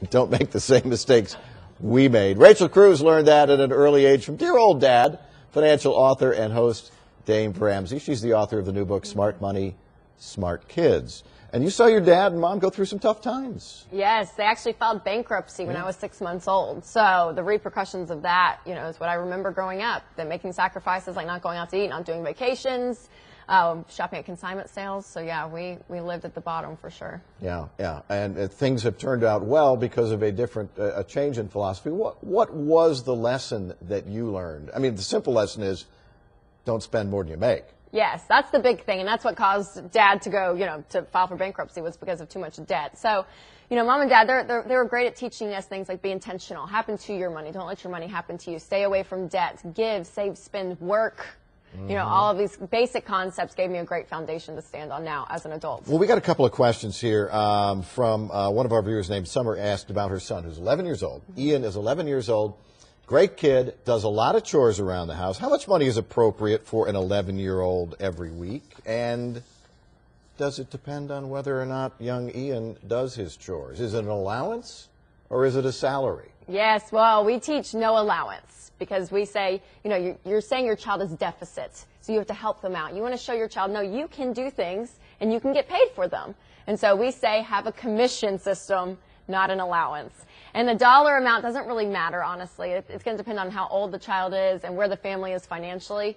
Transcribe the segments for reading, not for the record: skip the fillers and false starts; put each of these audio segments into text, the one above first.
Don't make the same mistakes we made. Rachel Cruze learned that at an early age from dear old dad, financial author and host Dave Ramsey. She's the author of the new book, Smart Money, Smart Kids. And you saw your dad and mom go through some tough times. Yes, they actually filed bankruptcy when I was 6 months old. So the repercussions of that, is what I remember growing up. They're making sacrifices like not going out to eat, not doing vacations, shopping at consignment sales. So yeah, we lived at the bottom for sure. Yeah. And things have turned out well because of a change in philosophy. What was the lesson that you learned? I mean, the simple lesson is don't spend more than you make. Yes, that's the big thing, and that's what caused Dad to go, to file for bankruptcy, was because of too much debt. So, Mom and Dad, they were great at teaching us things like be intentional, happen to your money, don't let your money happen to you, stay away from debt, give, save, spend, work. All of these basic concepts gave me a great foundation to stand on now as an adult. Well, we got a couple of questions here from one of our viewers named Summer asked about her son, who's 11 years old. Ian is 11 years old. Great kid, does a lot of chores around the house. How much money is appropriate for an 11-year-old every week? And does it depend on whether or not young Ian does his chores? Is it an allowance or is it a salary? Yes, well, we teach no allowance because we say, you're saying your child is deficit, so you have to help them out. You want to show your child, no, you can do things and you can get paid for them. And so we say have a commission system, not an allowance. And the dollar amount doesn't really matter, honestly. It's going to depend on how old the child is and where the family is financially.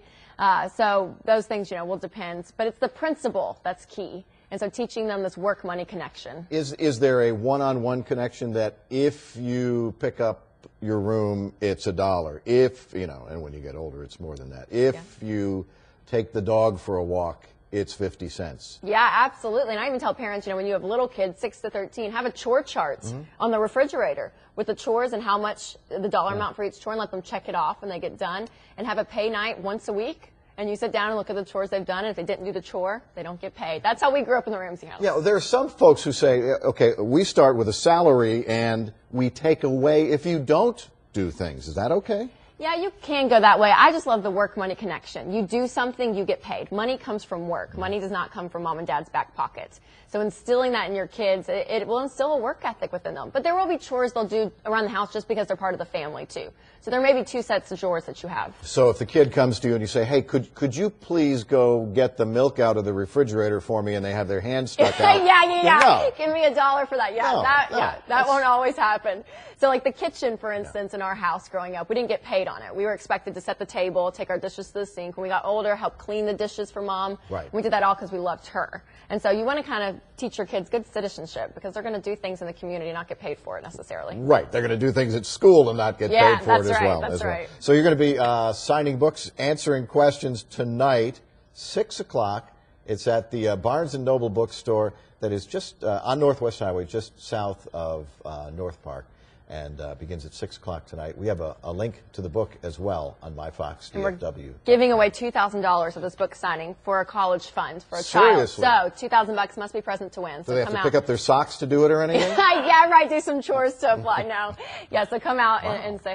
So those things, will depend. But it's the principle that's key. And so teaching them this work-money connection. Is there a one-on-one connection that if you pick up your room, it's $1? If, and when you get older, it's more than that. If you take the dog for a walk, it's 50 cents. Yeah, absolutely. And I even tell parents, when you have little kids, 6 to 13, have a chore chart on the refrigerator with the chores and how much the dollar amount for each chore, and let them check it off when they get done, and have a pay night once a week. And you sit down and look at the chores they've done, and if they didn't do the chore, they don't get paid. That's how we grew up in the Ramsey house. Yeah, there are some folks who say, okay, we start with a salary and we take away if you don't do things. Is that okay? Yeah, you can go that way. I just love the work-money connection. You do something, you get paid. Money comes from work. Money does not come from Mom and Dad's back pocket. So instilling that in your kids, it will instill a work ethic within them. But there will be chores they'll do around the house just because they're part of the family, too. So there may be 2 sets of chores that you have. So if the kid comes to you and you say, hey, could you please go get the milk out of the refrigerator for me, and they have their hands stuck out? Yeah. No. Give me $1 for that. Yeah, that won't always happen. So like the kitchen, for instance, in our house growing up, we didn't get paid on it. We were expected to set the table, take our dishes to the sink. When we got older, help clean the dishes for Mom. Right. We did that all because we loved her. And so you want to kind of teach your kids good citizenship because they're going to do things in the community and not get paid for it necessarily. Right. They're going to do things at school and not get paid for it as well. That's right. So you're going to be signing books, answering questions tonight, 6 o'clock. It's at the Barnes & Noble bookstore that is just on Northwest Highway, just south of North Park, and begins at 6 o'clock tonight. We have a link to the book as well on MyFox DFW. Giving away $2,000 of this book signing for a college fund for a Seriously? child. So $2,000 must be present to win. So do they have to pick up their socks to do it or anything? Yeah, right. Do some chores to apply now. Yeah, so come out and say